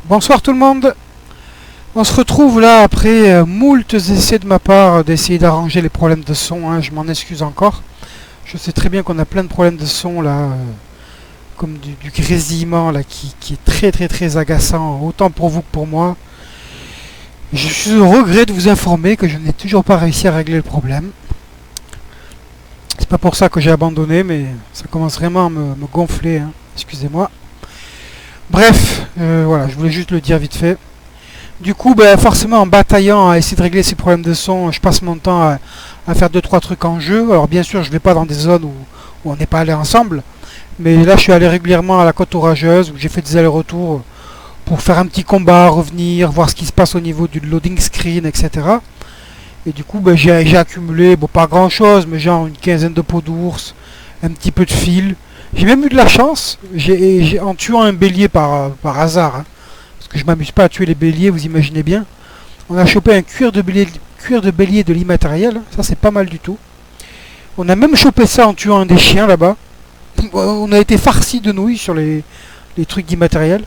Bonsoir tout le monde. On se retrouve là après moult essais de ma part d'essayer d'arranger les problèmes de son, hein. Je m'en excuse encore. Je sais très bien qu'on a plein de problèmes de son là, comme du grésillement là qui est très agaçant, autant pour vous que pour moi. Je suis au regret de vous informer que je n'ai toujours pas réussi à régler le problème. C'est pas pour ça que j'ai abandonné, mais ça commence vraiment à me gonfler, hein. Excusez-moi. Bref, voilà, je voulais juste le dire vite fait. Du coup, ben, forcément, en bataillant à essayer de régler ces problèmes de son, je passe mon temps à faire 2-3 trucs en jeu. Alors bien sûr, je vais pas dans des zones où on n'est pas allé ensemble. Mais là, je suis allé régulièrement à la côte orageuse, où j'ai fait des allers-retours pour faire un petit combat, revenir, voir ce qui se passe au niveau du loading screen, etc. Et du coup, ben, j'ai accumulé, bon, pas grand-chose, mais genre une quinzaine de peaux d'ours, un petit peu de fil. J'ai même eu de la chance, en tuant un bélier par hasard, hein, parce que je m'amuse pas à tuer les béliers, vous imaginez bien. On a chopé un cuir de bélier de l'immatériel, ça c'est pas mal du tout. On a même chopé ça en tuant un des chiens là-bas. On a été farci de nouilles sur les trucs d'immatériel.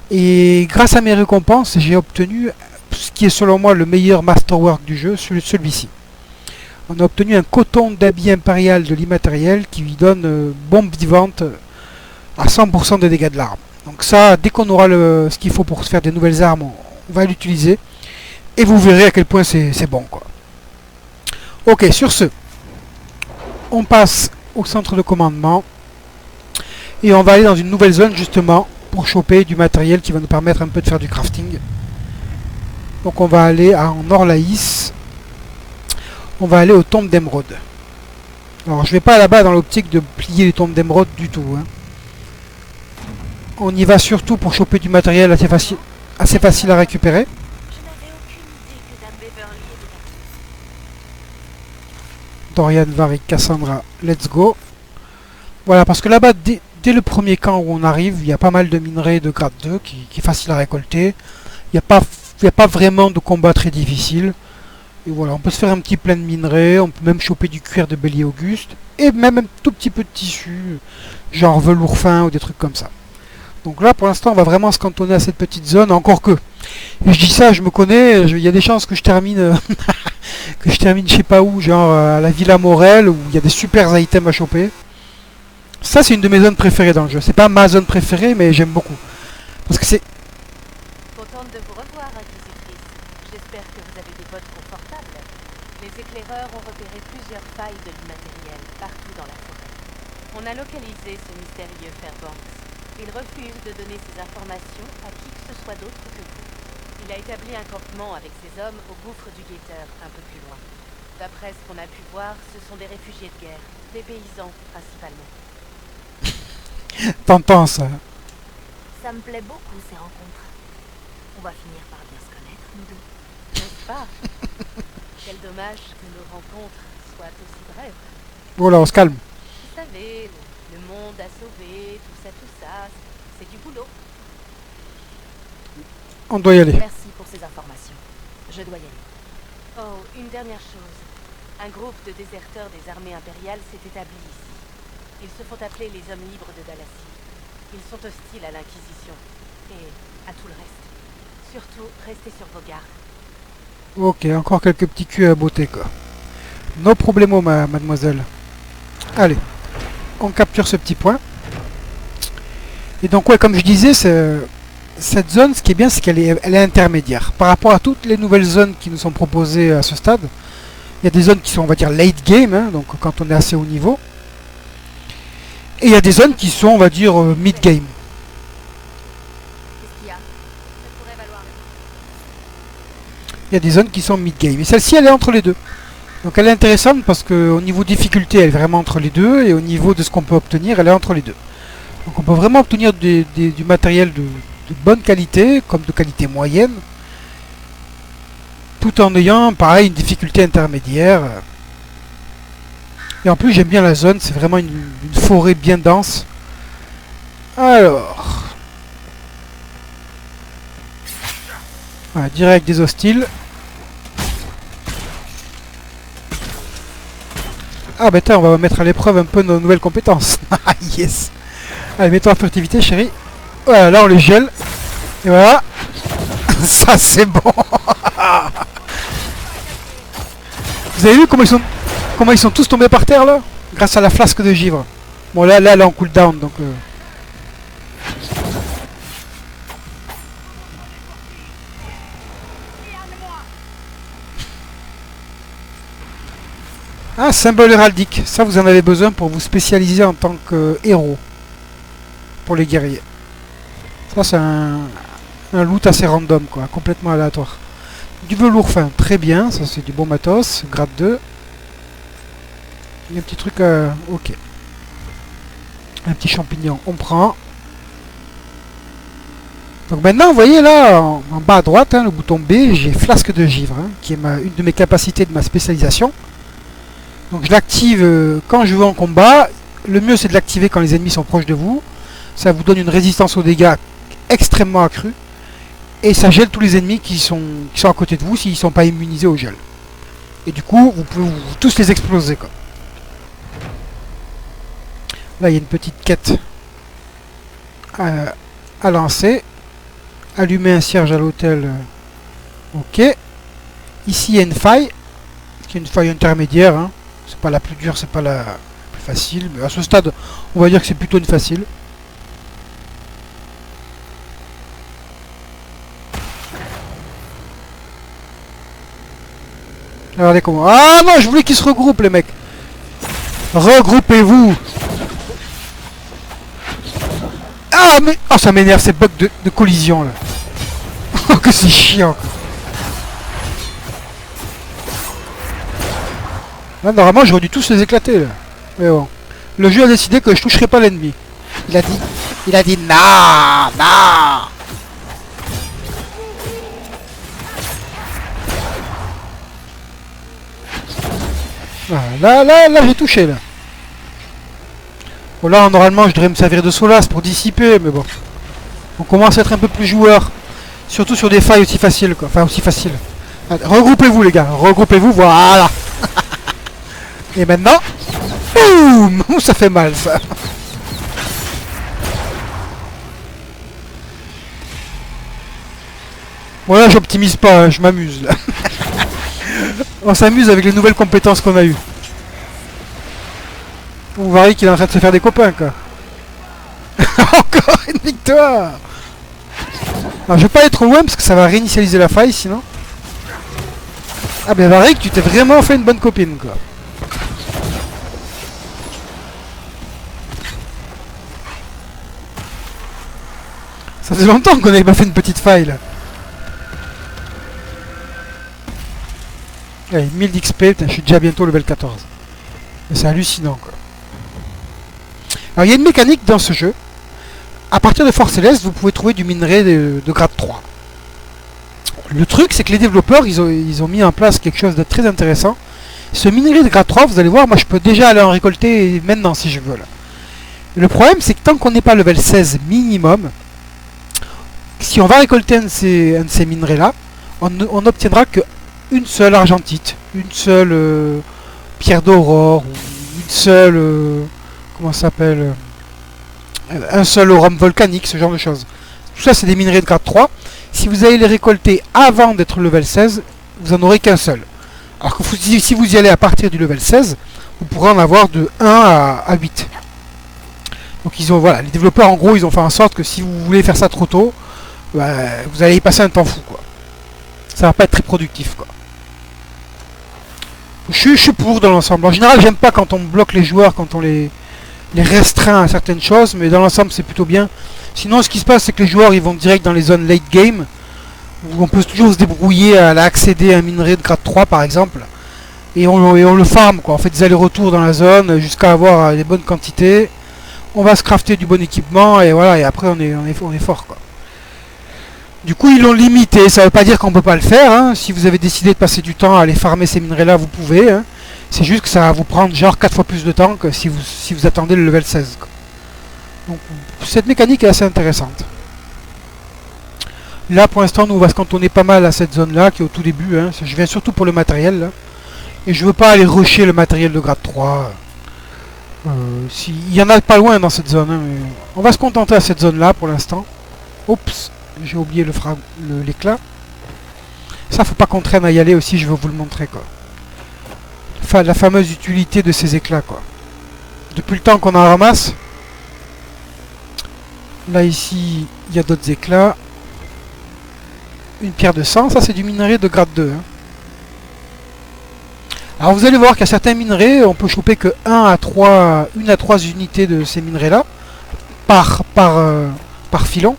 Et grâce à mes récompenses, j'ai obtenu ce qui est selon moi le meilleur masterwork du jeu, celui-ci. On a obtenu un coton d'habit impérial de l'immatériel qui lui donne bombe vivante à 100% de dégâts de l'arme. Donc ça, dès qu'on aura ce qu'il faut pour se faire des nouvelles armes, on va l'utiliser. Et vous verrez à quel point c'est bon, quoi. Ok, sur ce, on passe au centre de commandement. Et on va aller dans une nouvelle zone justement pour choper du matériel qui va nous permettre un peu de faire du crafting. Donc on va aller en Orlaïs. On va aller aux tombes d'émeraude. Alors je vais pas là-bas dans l'optique de plier les tombes d'émeraude du tout, hein. On y va surtout pour choper du matériel assez facile à récupérer. Dorian, Varric, Cassandra, let's go. Voilà, parce que là-bas, dès le premier camp où on arrive, il y a pas mal de minerais de grade 2 qui est facile à récolter. Il n'y a pas vraiment de combat très difficile. Et voilà, on peut se faire un petit plein de minerais, on peut même choper du cuir de bélier auguste, et même un tout petit peu de tissu, genre velours fin ou des trucs comme ça. Donc là, pour l'instant, on va vraiment se cantonner à cette petite zone, encore que. Et je dis ça, je me connais, il y a des chances que je termine, que je termine je sais pas où, genre à la Villa Morel, où il y a des super items à choper. Ça, c'est une de mes zones préférées dans le jeu. C'est pas ma zone préférée, mais j'aime beaucoup. Parce que c'est... Contente de vous revoir, inquisitrice. J'espère que vous avez des bottes confortables. Les éclaireurs ont repéré plusieurs failles de l'immatériel partout dans la forêt. On a localisé ce mystérieux Fairbanks. Il refuse de donner ses informations à qui que ce soit d'autre que vous. Il a établi un campement avec ses hommes au gouffre du Guetteur, un peu plus loin. D'après ce qu'on a pu voir, ce sont des réfugiés de guerre, des paysans principalement. T'entends ça? Ça me plaît beaucoup ces rencontres. On va finir par bien se connaître, nous deux. N'est-ce pas? Quel dommage que nos rencontres soient aussi brèves. Voilà, on se calme. Vous savez, le monde à sauver, tout ça, c'est du boulot. On doit y aller. Merci pour ces informations. Je dois y aller. Oh, une dernière chose. Un groupe de déserteurs des armées impériales s'est établi ici. Ils se font appeler les hommes libres de Dalasie. Ils sont hostiles à l'Inquisition et à tout le reste. Surtout, restez sur vos gardes. Ok, encore quelques petits culs à beauté, quoi. No problemo, mademoiselle. Allez, on capture ce petit point. Et donc, ouais, comme je disais, cette zone, ce qui est bien, c'est qu'elle est intermédiaire. Par rapport à toutes les nouvelles zones qui nous sont proposées à ce stade, il y a des zones qui sont, on va dire, late game, hein, donc quand on est assez haut niveau. Et il y a des zones qui sont, on va dire, mid-game. Qu'est-ce qu'il y a? Ça pourrait valoir le... Il y a des zones qui sont mid-game. Et celle-ci, elle est entre les deux. Donc elle est intéressante parce qu'au niveau difficulté, elle est vraiment entre les deux. Et au niveau de ce qu'on peut obtenir, elle est entre les deux. Donc on peut vraiment obtenir du matériel de bonne qualité, comme de qualité moyenne. Tout en ayant, pareil, une difficulté intermédiaire. Et en plus, j'aime bien la zone, c'est vraiment une forêt bien dense. Alors... Voilà, direct des hostiles. Ah bah tiens, on va mettre à l'épreuve un peu nos nouvelles compétences. Yes. Allez, mets-toi en furtivité, chérie. Voilà, là on les gèle. Et voilà. Ça c'est bon. Vous avez vu comment ils sont tous tombés par terre là? Grâce à la flasque de givre. Bon là elle est en cooldown donc... Ah, symbole héraldique. Ça vous en avez besoin pour vous spécialiser en tant que héros. Pour les guerriers. Ça c'est un loot assez random quoi, complètement aléatoire. Du velours fin, très bien, ça c'est du bon matos, grade 2. Il y a un petit truc, ok. Un petit champignon, on prend. Donc maintenant, vous voyez là, en bas à droite, hein, le bouton B, j'ai flasque de givre, hein, qui est une de mes capacités de ma spécialisation. Donc je l'active quand je vais en combat. Le mieux c'est de l'activer quand les ennemis sont proches de vous. Ça vous donne une résistance aux dégâts extrêmement accrue. Et ça gèle tous les ennemis qui sont à côté de vous s'ils ne sont pas immunisés au gel. Et du coup, vous pouvez tous les exploser quoi. Là, il y a une petite quête à lancer. Allumer un cierge à l'hôtel. Ok. Ici, il y a une faille. Qui est une faille intermédiaire. Hein. C'est pas la plus dure, c'est pas la plus facile. Mais à ce stade, on va dire que c'est plutôt une facile. Regardez comment... Ah non, je voulais qu'ils se regroupent les mecs. Regroupez-vous. Ah mais... Oh ça m'énerve ces bugs de collision là. Oh que c'est chiant. Là, normalement j'aurais dû tous les éclater là. Mais bon. Le jeu a décidé que je toucherai pas l'ennemi. Il a dit non, non. Voilà, là j'ai touché là. Bon là normalement je devrais me servir de Solas pour dissiper, mais bon. On commence à être un peu plus joueur. Surtout sur des failles aussi faciles quoi. Enfin aussi faciles. Regroupez-vous les gars, regroupez-vous, voilà. Et maintenant, boum, ça fait mal ça. Bon là j'optimise pas, hein, je m'amuse là. On s'amuse avec les nouvelles compétences qu'on a eues. On voit qu'il est en train de se faire des copains quoi. Encore une victoire. Alors je vais pas aller trop loin parce que ça va réinitialiser la faille sinon. Ah ben Varric, tu t'es vraiment fait une bonne copine quoi. Ça fait longtemps qu'on n'avait pas fait une petite faille là. Allez, 1000 d'XP, je suis déjà bientôt level 14. C'est hallucinant quoi. Alors il y a une mécanique dans ce jeu. À partir de Force Céleste, vous pouvez trouver du minerai de grade 3. Le truc, c'est que les développeurs, ils ont mis en place quelque chose de très intéressant. Ce minerai de grade 3, vous allez voir, moi je peux déjà aller en récolter maintenant si je veux. Là. Le problème, c'est que tant qu'on n'est pas level 16 minimum, si on va récolter un de ces minerais-là, on n'obtiendra qu'une seule argentite, une seule pierre d'aurore, une seule... comment ça s'appelle un seul aurum volcanique, ce genre de choses. Tout ça, c'est des minerais de grade 3. Si vous allez les récolter avant d'être level 16, vous en aurez qu'un seul. Alors que si vous y allez à partir du level 16, vous pourrez en avoir de 1 à 8. Donc ils ont, voilà, les développeurs en gros, ils ont fait en sorte que si vous voulez faire ça trop tôt, bah, vous allez y passer un temps fou, quoi. Ça va pas être très productif, quoi. Je suis pour dans l'ensemble. En général, j'aime pas quand on bloque les joueurs, quand on les restreint à certaines choses, mais dans l'ensemble c'est plutôt bien. Sinon ce qui se passe c'est que les joueurs ils vont direct dans les zones late game où on peut toujours se débrouiller à accéder à un minerai de grade 3 par exemple et on le farm quoi, on fait des allers-retours dans la zone jusqu'à avoir les bonnes quantités, on va se crafter du bon équipement et voilà, et après on est fort quoi. Du coup ils l'ont limité, ça veut pas dire qu'on peut pas le faire hein. Si vous avez décidé de passer du temps à aller farmer ces minerais là vous pouvez hein. C'est juste que ça va vous prendre genre 4 fois plus de temps que si vous attendez le level 16. Quoi. Donc cette mécanique est assez intéressante. Là pour l'instant nous on va se cantonner pas mal à cette zone là qui est au tout début. Hein. Je viens surtout pour le matériel là. Et je veux pas aller rusher le matériel de grade 3. Il y en a pas loin dans cette zone. Hein, mais on va se contenter à cette zone là pour l'instant. Oups. J'ai oublié l'éclat. Ça, faut pas qu'on traîne à y aller aussi, je vais vous le montrer, quoi. Enfin, la fameuse utilité de ces éclats, quoi. Depuis le temps qu'on en ramasse. Là, ici, il y a d'autres éclats. Une pierre de sang, ça c'est du minerai de grade 2. Hein. Alors vous allez voir qu'il y a certains minerais, on peut choper que 1 à 3 unités de ces minerais-là par filon.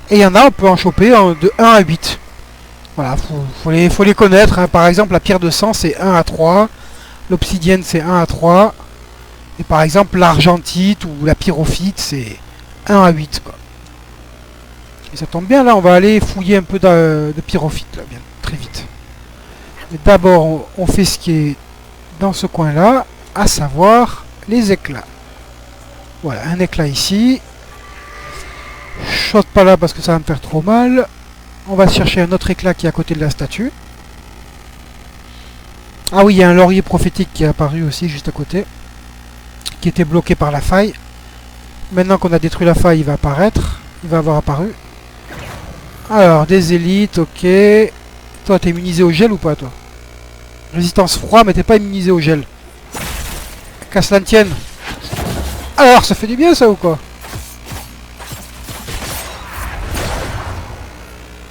Et il y en a, on peut en choper de 1 à 8. Voilà, faut les connaître. Hein. Par exemple, la pierre de sang, c'est 1 à 3. L'obsidienne, c'est 1 à 3. Et par exemple, l'argentite ou la pyrophite, c'est 1 à 8. Quoi. Et ça tombe bien, là, on va aller fouiller un peu de pyrophite, là, bien, très vite. Mais d'abord, on fait ce qui est dans ce coin-là, à savoir les éclats. Voilà, un éclat ici. Je saute pas là parce que ça va me faire trop mal. On va chercher un autre éclat qui est à côté de la statue. Ah oui, il y a un laurier prophétique qui est apparu aussi juste à côté. Qui était bloqué par la faille. Maintenant qu'on a détruit la faille, il va apparaître. Il va avoir apparu. Alors, des élites, ok. Toi, t'es immunisé au gel ou pas, toi? Résistance froid, mais t'es pas immunisé au gel. Qu'à cela ne tienne. Alors, ça fait du bien, ça, ou quoi?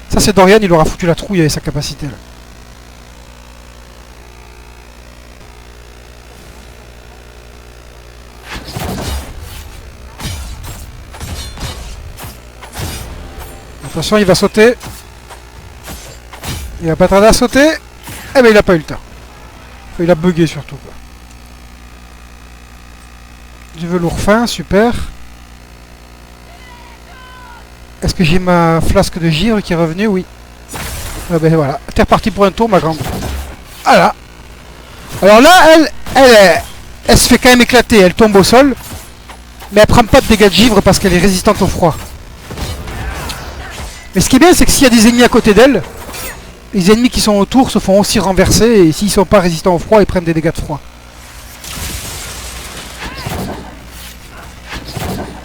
Ça, c'est Dorian, il aura foutu la trouille avec sa capacité, là. Attention, il va sauter. Il va pas tarder à sauter. Eh ben, il a pas eu le temps. Enfin, il a bugué surtout, quoi. Du velours fin, super. Est-ce que j'ai ma flasque de givre qui est revenue? Oui. Ah ben voilà. T'es reparti pour un tour, ma grande. Voilà. Alors là, elle se fait quand même éclater. Elle tombe au sol. Mais elle prend pas de dégâts de givre parce qu'elle est résistante au froid. Mais ce qui est bien, c'est que s'il y a des ennemis à côté d'elle, les ennemis qui sont autour se font aussi renverser. Et s'ils sont pas résistants au froid, ils prennent des dégâts de froid.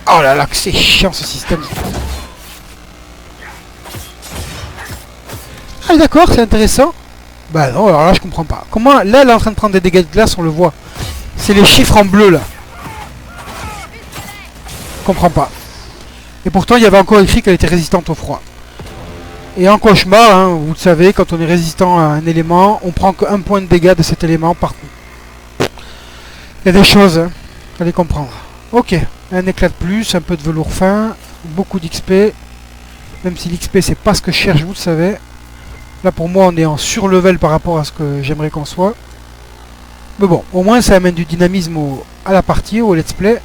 Oh là là, que c'est chiant ce système. Ah d'accord, c'est intéressant. Bah non, alors là je comprends pas. Comment, là elle est en train de prendre des dégâts de glace, on le voit. C'est les chiffres en bleu là. Je comprends pas. Et pourtant il y avait encore écrit qu'elle était résistante au froid. Et en cauchemar, hein, vous le savez, quand on est résistant à un élément, on prend qu'un point de dégâts de cet élément par coup. Il y a des choses, hein, fallait comprendre. Ok, un éclat de plus, un peu de velours fin, beaucoup d'XP. Même si l'XP c'est pas ce que je cherche, vous le savez. Là pour moi on est en surlevel par rapport à ce que j'aimerais qu'on soit. Mais bon, au moins ça amène du dynamisme à la partie, au let's play.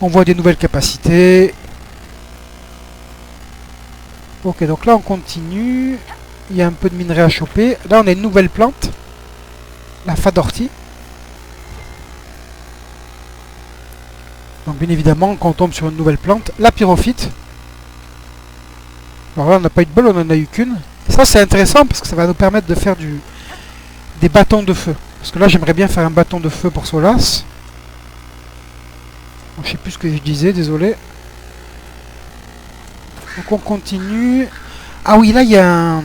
On voit des nouvelles capacités. Ok, donc là on continue. Il y a un peu de minerai à choper. Là on a une nouvelle plante. La Fadorti. Donc bien évidemment quand on tombe sur une nouvelle plante, la pyrophite. Alors là on n'a pas eu de bol, on en a eu qu'une. Et ça c'est intéressant parce que ça va nous permettre de faire des bâtons de feu. Parce que là j'aimerais bien faire un bâton de feu pour Solas. Bon, je sais plus ce que je disais, désolé. Donc on continue. Ah oui, là il y a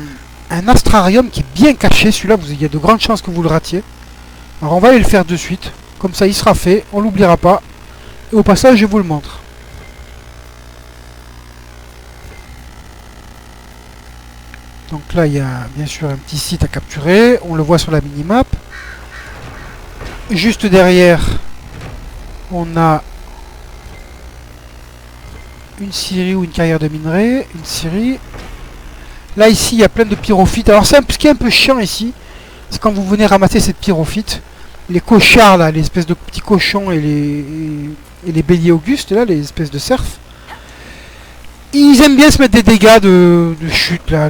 un astrarium qui est bien caché. Celui-là, il y a de grandes chances que vous le ratiez. Alors on va aller le faire de suite. Comme ça il sera fait, on l'oubliera pas. Et au passage je vous le montre. Donc là il y a bien sûr un petit site à capturer. On le voit sur la minimap. Juste derrière, on a une scierie ou une carrière de minerai. Une scierie. Là ici il y a plein de pyrophytes. Alors ce qui est un peu chiant ici, c'est quand vous venez ramasser cette pyrophyte, les cochards là, les espèces de petits cochons et les béliers augustes là, les espèces de cerfs, ils aiment bien se mettre des dégâts de chute là,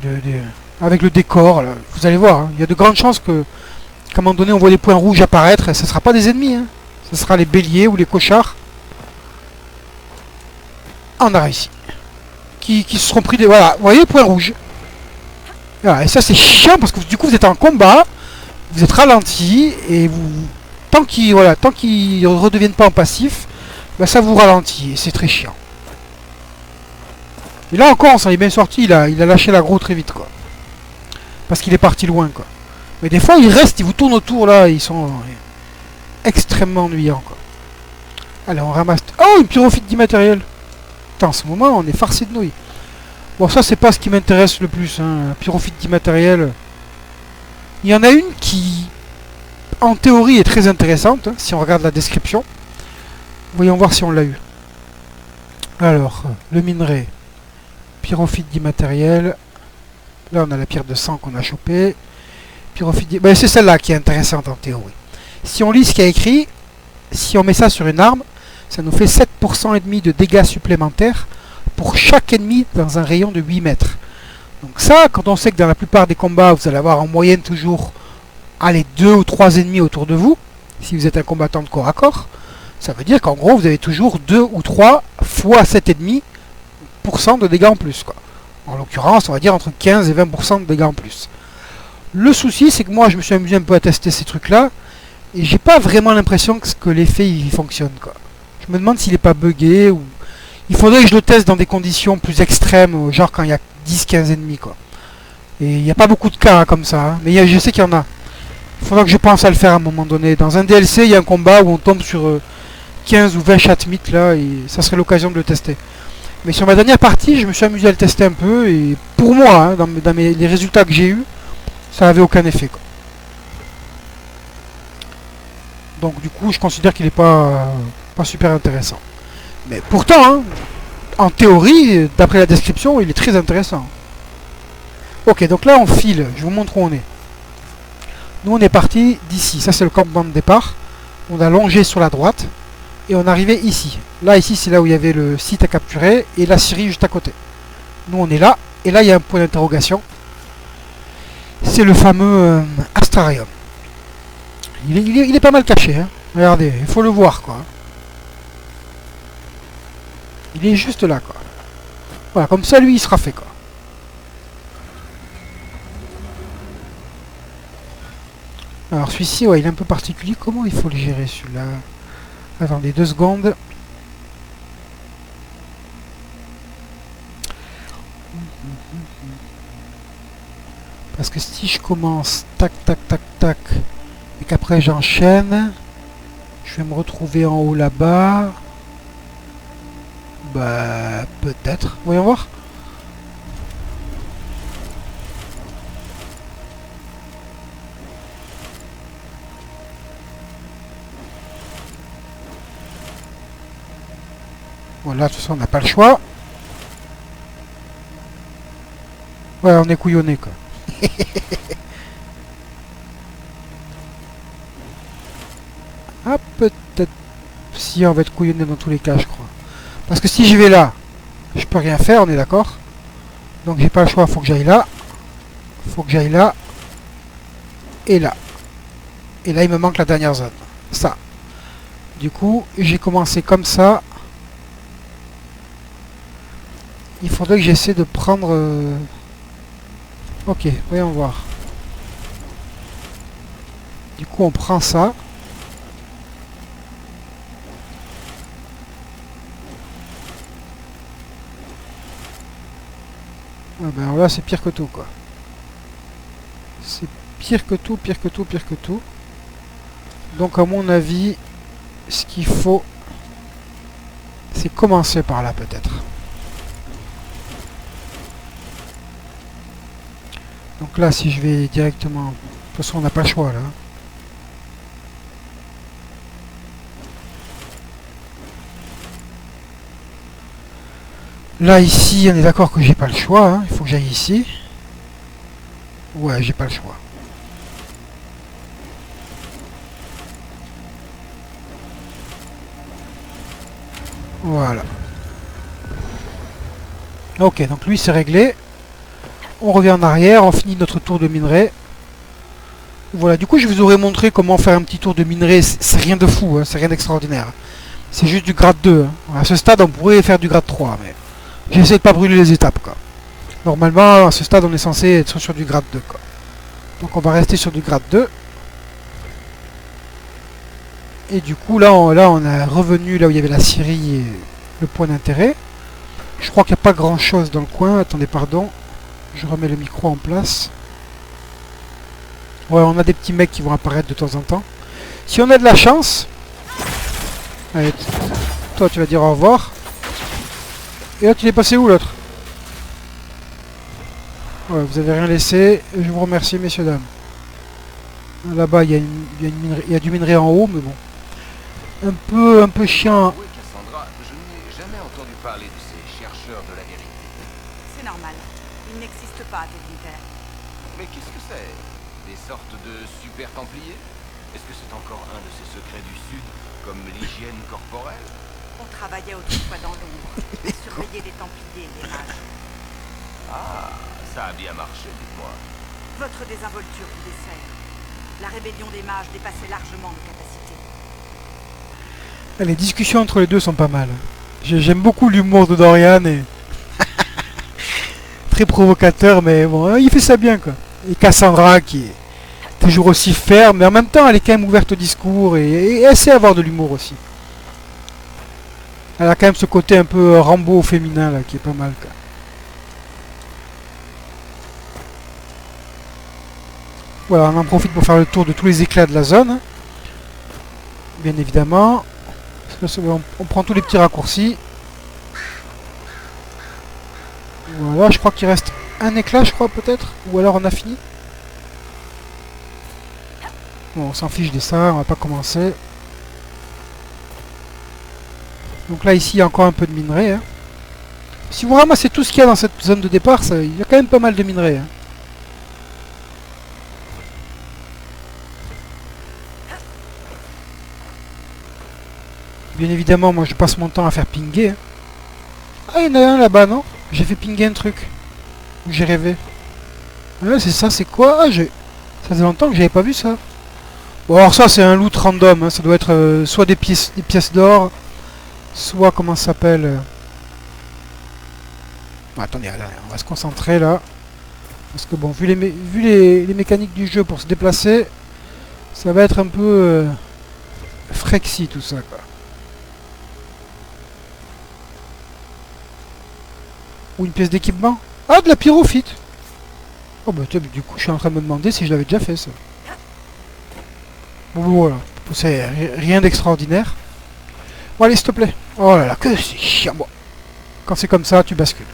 avec le décor là. Vous allez voir, hein, il y a de grandes chances que qu'à un moment donné on voit des points rouges apparaître et ce ne sera pas des ennemis, hein. Ce sera les béliers ou les cochards. Ah, on a réussi. Qui se seront pris des... Voilà, vous voyez, point rouge. Voilà, et ça c'est chiant parce que du coup vous êtes en combat, vous êtes ralenti et vous... Tant qu'ils ne redeviennent pas en passif, bah, ça vous ralentit et c'est très chiant. Et là encore, on s'en est bien sorti, il a lâché l'aggro très vite, quoi. Parce qu'il est parti loin, quoi. Mais des fois, ils restent, ils vous tournent autour, là, ils sont extrêmement ennuyants, quoi. Allez, on ramasse... Oh, une pyrophite d'immatériel. Putain, en ce moment, on est farci de nouilles. Bon, ça, c'est pas ce qui m'intéresse le plus, hein. Pyrophite d'immatériel. Il y en a une qui, en théorie, est très intéressante, hein, si on regarde la description. Voyons voir si on l'a eu. Alors, le minerai. Pyrophite d'immatériel. Là, on a la pierre de sang qu'on a chopée. Pyrophite ben, c'est celle-là qui est intéressante en théorie. Si on lit ce qu'il y a écrit, si on met ça sur une arme, ça nous fait 7% et demi de dégâts supplémentaires pour chaque ennemi dans un rayon de 8 mètres. Donc ça, quand on sait que dans la plupart des combats, vous allez avoir en moyenne toujours, allez, 2 ou 3 ennemis autour de vous, si vous êtes un combattant de corps à corps, ça veut dire qu'en gros, vous avez toujours 2 ou 3 fois 7,5% de dégâts en plus, quoi. En l'occurrence, on va dire entre 15 et 20% de dégâts en plus. Le souci, c'est que moi, je me suis amusé un peu à tester ces trucs-là, et j'ai pas vraiment l'impression que l'effet il fonctionne, quoi. Je me demande s'il est pas buggé, ou... Il faudrait que je le teste dans des conditions plus extrêmes, genre quand il y a 10-15 ennemis, quoi. Et il n'y a pas beaucoup de cas hein, comme ça, hein, mais je sais qu'il y en a. Il faudra que je pense à le faire à un moment donné. Dans un DLC, il y a un combat où on tombe sur 15 ou 20 chatmites, là, et ça serait l'occasion de le tester. Mais sur ma dernière partie, je me suis amusé à le tester un peu, et pour moi, hein, dans les résultats que j'ai eus, ça n'avait aucun effet, quoi. Donc du coup, je considère qu'il n'est pas super intéressant. Mais pourtant, hein, en théorie, d'après la description, il est très intéressant. Ok, donc là on file, je vous montre où on est. Nous on est parti d'ici, ça c'est le campement de départ. On a longé sur la droite et on est arrivé ici. Là, ici c'est là où il y avait le site à capturer et la scierie juste à côté. Nous on est là, et là il y a un point d'interrogation. C'est le fameux Astrarium. Il est pas mal caché, hein. Regardez, il faut le voir, quoi. Il est juste là, quoi. Voilà, comme ça, lui, il sera fait, quoi. Alors, celui-ci, ouais, il est un peu particulier. Comment il faut le gérer, celui-là? Attendez 2 secondes. Parce que si je commence, tac, tac, tac, tac, et qu'après j'enchaîne, je vais me retrouver en haut là-bas. Bah, peut-être. Voyons voir. Voilà, de toute façon, on n'a pas le choix. Ouais, on est couillonné, quoi. Ah, peut-être. Si, on va être couillonné dans tous les cas, je crois. Parce que si je vais là, je peux rien faire, on est d'accord. Donc j'ai pas le choix, faut que j'aille là. Faut que j'aille là. Et là. Et là, il me manque la dernière zone. Ça. Du coup, j'ai commencé comme ça. Il faudrait que j'essaie de prendre... Ok, voyons voir. Du coup, on prend ça. Ah ben alors là, c'est pire que tout, quoi. C'est pire que tout, pire que tout, pire que tout. Donc, à mon avis, ce qu'il faut, c'est commencer par là, peut-être. Donc là, si je vais directement... De toute façon, on n'a pas le choix, là. Là, ici, on est d'accord que j'ai pas le choix. Hein. Il faut que j'aille ici. Ouais, j'ai pas le choix. Voilà. Ok, donc lui, c'est réglé. On revient en arrière, on finit notre tour de minerai. Voilà, du coup, je vous aurais montré comment faire un petit tour de minerai. C'est rien de fou, hein, c'est rien d'extraordinaire. C'est juste du grade 2. Hein. À ce stade, on pourrait faire du grade 3, mais j'essaie de pas brûler les étapes, quoi. Normalement, à ce stade, on est censé être sur du grade 2, quoi. Donc, on va rester sur du grade 2. Et du coup, là, on est revenu là où il y avait la scierie et le point d'intérêt. Je crois qu'il n'y a pas grand chose dans le coin. Attendez, pardon. Je remets le micro en place. Ouais, on a des petits mecs qui vont apparaître de temps en temps. Si on a de la chance... Allez, toi tu vas dire au revoir. Et là tu l'es passé où l'autre? Ouais, vous avez rien laissé. Je vous remercie messieurs dames. Là-bas il y a du minerai en haut, mais bon. Un peu chiant. Oui, Cassandra, je n'ai jamais entendu parler de ces chercheurs de la vérité. C'est normal. Il n'existe pas de Terre. Mais qu'est-ce que c'est? Des sortes de super templiers? Est-ce que c'est encore un de ces secrets du Sud, comme l'hygiène corporelle? On travaillait autrefois dans l'ombre, à surveiller les Templiers et les mages. Ah, ça a bien marché, dites-moi. Votre désinvolture vous dessert. La rébellion des mages dépassait largement nos capacités. Les discussions entre les deux sont pas mal. J'aime beaucoup l'humour de Dorian et... très provocateur, mais bon, il fait ça bien quoi. Et Cassandra qui est toujours aussi ferme, mais en même temps elle est quand même ouverte au discours et elle sait avoir de l'humour aussi. Elle a quand même ce côté un peu Rambo féminin là qui est pas mal quoi. Voilà, on en profite pour faire le tour de tous les éclats de la zone. Bien évidemment. On prend tous les petits raccourcis. Voilà, je crois qu'il reste un éclat, je crois peut-être. Ou alors on a fini. Bon, on s'en fiche de ça, on va pas commencer. Donc là, ici, il y a encore un peu de minerai. Hein. Si vous ramassez tout ce qu'il y a dans cette zone de départ, il y a quand même pas mal de minerai. Hein. Bien évidemment, moi je passe mon temps à faire pinguer. Hein. Ah, il y en a un là-bas, non? J'ai fait pinguer un truc. J'ai rêvé. Ouais, c'est ça, c'est quoi? Ah, ça faisait longtemps que j'avais pas vu ça. Bon, alors ça, c'est un loot random. Hein. Ça doit être soit des pièces d'or, soit, comment ça s'appelle attendez, on va se concentrer là. Parce que bon, vu les mécaniques du jeu pour se déplacer, ça va être un peu frexy tout ça, quoi. Ou une pièce d'équipement. Ah, de la pyrophite. Oh bah du coup, je suis en train de me demander si je l'avais déjà fait ça. Bon, voilà. C'est rien d'extraordinaire. Bon, allez, s'il te plaît. Oh là là, que c'est chiant. Bon. Quand c'est comme ça, tu bascules.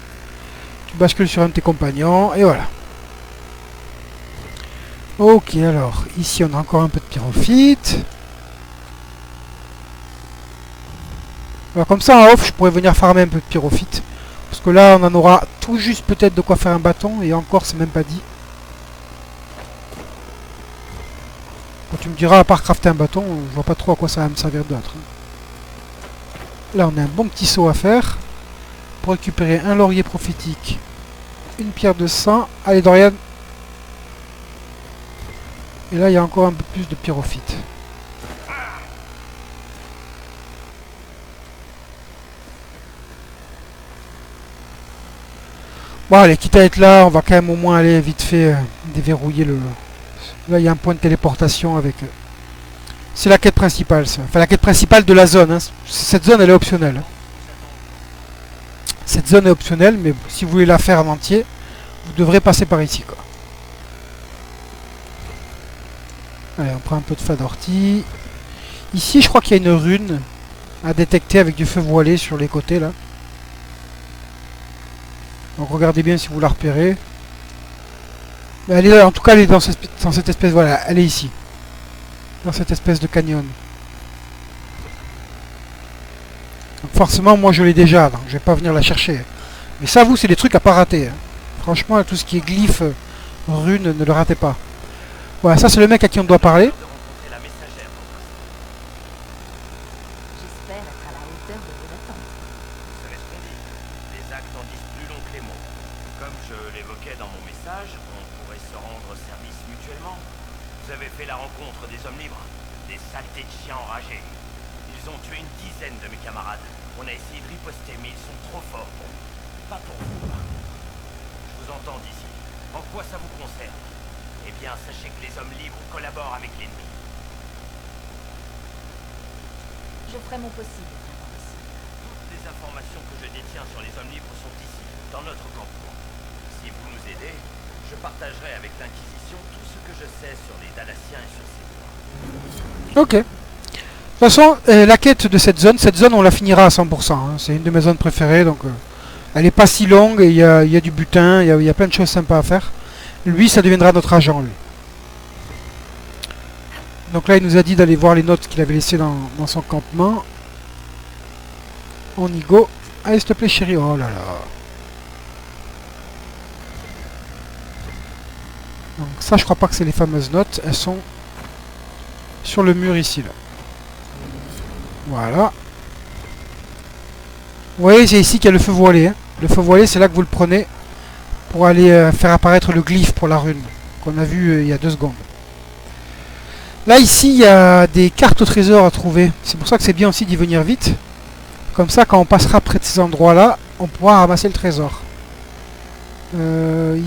Tu bascules sur un de tes compagnons, et voilà. Ok, alors, ici, on a encore un peu de pyrophite. Alors, comme ça, en off, je pourrais venir farmer un peu de pyrophite. Parce que là, on en aura tout juste peut-être de quoi faire un bâton, et encore, c'est même pas dit. Quand tu me diras, à part crafter un bâton, je vois pas trop à quoi ça va me servir d'autre. Là, on a un bon petit saut à faire. Pour récupérer un laurier prophétique, une pierre de sang. Allez, Dorian. Et là, il y a encore un peu plus de pyrophite. Bon, allez, quitte à être là, on va quand même au moins aller vite fait déverrouiller le... Là, il y a un point de téléportation avec... C'est la quête principale, ça. Enfin, la quête principale de la zone. Hein. Cette zone, elle est optionnelle. Cette zone est optionnelle, mais si vous voulez la faire en entier, vous devrez passer par ici, quoi. Allez, on prend un peu de fa d'ortie. Ici, je crois qu'il y a une rune à détecter avec du feu voilé sur les côtés, là. Donc regardez bien si vous la repérez. Mais elle est là, en tout cas elle est dans cette espèce, voilà, elle est ici. Dans cette espèce de canyon. Donc forcément moi je l'ai déjà, donc je vais pas venir la chercher. Mais ça vous c'est des trucs à pas rater. Hein. Franchement tout ce qui est glyphe, rune, ne le ratez pas. Voilà, ça c'est le mec à qui on doit parler. J'espère être à la hauteur de vos attentes. C'est responsable. Les actes en disent plus long que les mots. Comme je l'évoquais dans mon message, on pourrait se rendre service mutuellement. Vous avez fait la rencontre des hommes libres, des saletés de chiens enragés. Ils ont tué une dizaine de mes camarades. On a essayé de riposter, mais ils sont trop forts pour nous. Pas pour vous. Je vous entends d'ici. En quoi ça vous concerne? Eh bien, sachez que les hommes libres collaborent avec l'ennemi. Je ferai mon possible. Toutes les informations que je détiens sur les hommes libres sont ici, dans notre campement. Si vous nous aidez, je partagerai avec l'Inquisition tout ce que je sais sur les Dalassiens et sur ces voies. Ok. De toute façon, la quête de cette zone on la finira à 100%. Hein. C'est une de mes zones préférées, donc elle est pas si longue, et il y a du butin, il y a plein de choses sympas à faire. Lui, ça deviendra notre agent, lui. Donc là, il nous a dit d'aller voir les notes qu'il avait laissées dans son campement. On y go. Allez, s'il te plaît, chérie. Oh là là. Donc ça, je crois pas que c'est les fameuses notes. Elles sont sur le mur ici, là. Voilà. Vous voyez, c'est ici qu'il y a le feu voilé. Hein. Le feu voilé, c'est là que vous le prenez pour aller faire apparaître le glyphe pour la rune qu'on a vu il y a 2 secondes. Là, ici, il y a des cartes au trésor à trouver. C'est pour ça que c'est bien aussi d'y venir vite. Comme ça, quand on passera près de ces endroits-là, on pourra ramasser le trésor.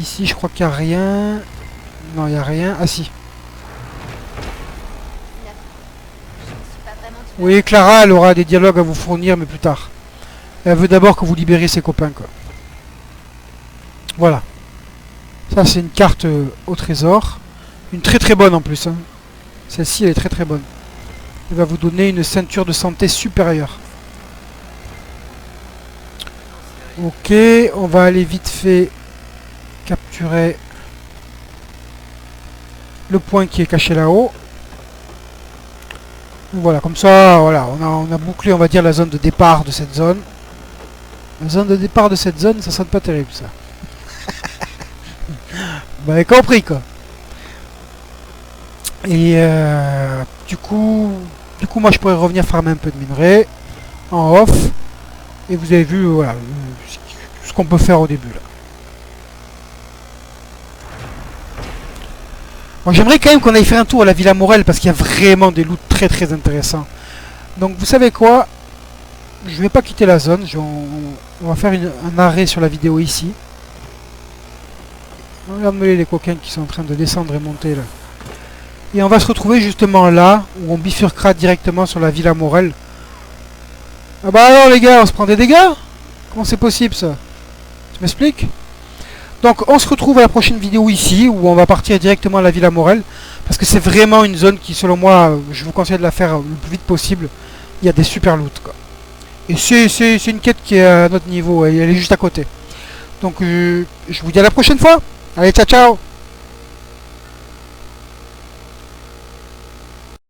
Ici, je crois qu'il n'y a rien. Non, il n'y a rien. Ah si. Oui, Clara, elle aura des dialogues à vous fournir, mais plus tard. Elle veut d'abord que vous libériez ses copains, quoi. Voilà. Ça, c'est une carte au trésor. Une très très bonne en plus. Hein. Celle-ci, elle est très très bonne. Elle va vous donner une ceinture de santé supérieure. Ok, on va aller vite fait capturer le point qui est caché là-haut. Voilà, comme ça, voilà, on a bouclé, on va dire, la zone de départ de cette zone. La zone de départ de cette zone, ça sonne pas terrible, ça. Vous m'avez compris, quoi. Et du coup, moi, je pourrais revenir farmer un peu de minerai en off. Et vous avez vu, voilà, ce qu'on peut faire au début, là. Bon, j'aimerais quand même qu'on aille faire un tour à la Villa Morel parce qu'il y a vraiment des loots très très intéressants. Donc vous savez quoi? Je vais pas quitter la zone. On va faire un arrêt sur la vidéo ici. Regarde-moi les coquins qui sont en train de descendre et monter là. Et on va se retrouver justement là où on bifurquera directement sur la Villa Morel. Ah bah alors les gars, on se prend des dégâts? Comment c'est possible ça? Tu m'expliques? Donc on se retrouve à la prochaine vidéo ici, où on va partir directement à la Villa Morel, parce que c'est vraiment une zone qui, selon moi, je vous conseille de la faire le plus vite possible. Il y a des super loots, quoi. Et c'est une quête qui est à notre niveau, elle est juste à côté. Donc je vous dis à la prochaine fois. Allez, ciao ciao.